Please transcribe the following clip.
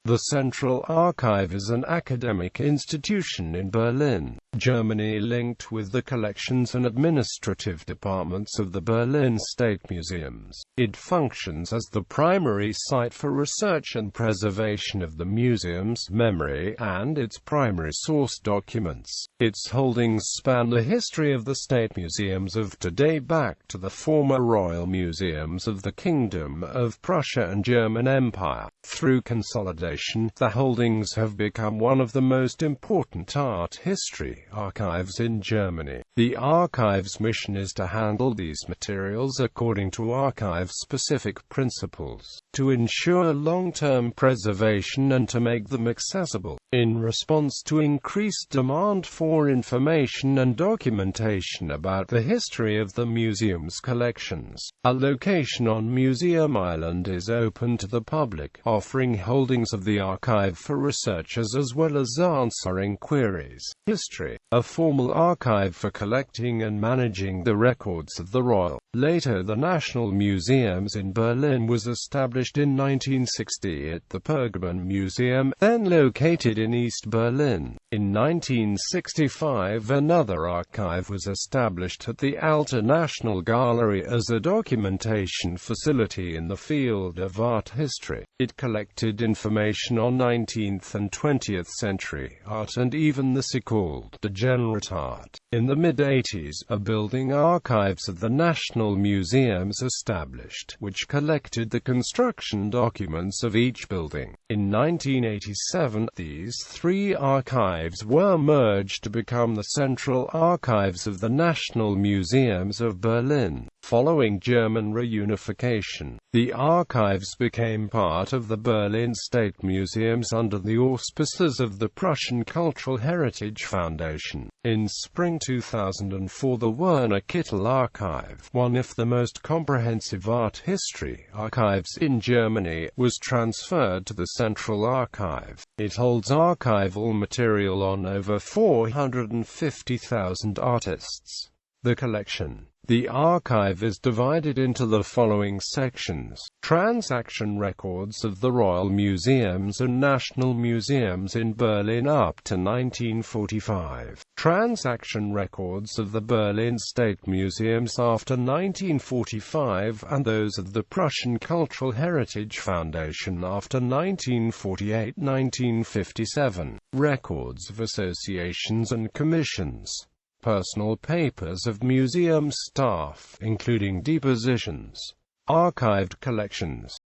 The Central Archive is an academic institution in Berlin, Germany linked with the collections and administrative departments of the Berlin State Museums. It functions as the primary site for research and preservation of the museum's memory and its primary source documents. Its holdings span the history of the state museums of today back to the former royal museums of the Kingdom of Prussia and German Empire. Through consolidation, the holdings have become one of the most important art history archives in Germany. The archive's mission is to handle these materials according to archive-specific principles, to ensure long-term preservation and to make them accessible. In response to increased demand for information and documentation about the history of the museum's collections, a location on Museum Island is open to the public, offering holdings of the archive for researchers as well as answering queries. History: a formal archive for collecting and managing the records of the royal. Later the National Museums in Berlin was established in 1960 at the Pergamon Museum, then located in East Berlin. In 1965 another archive was established at the Alte National Gallery as a documentation facility in the field of art history. It collected information on 19th and 20th century art and even the so-called degenerate art. In the mid-80s, a building archives of the National Museums established, which collected the construction documents of each building. In 1987, these three archives were merged to become the Central Archives of the National Museums of Berlin. Following German reunification, the archives became part of the Berlin State Museums under the auspices of the Prussian Cultural Heritage Foundation. In spring 2004, the Werner Kittel Archive, one of the most comprehensive art history archives in Germany, was transferred to the Central Archive. It holds archival material on over 450,000 artists. The collection. The archive is divided into the following sections: transaction records of the Royal Museums and National Museums in Berlin up to 1945, transaction records of the Berlin State Museums after 1945 and those of the Prussian Cultural Heritage Foundation after 1948-1957, records of associations and commissions, personal papers of museum staff, including depositions, archived collections,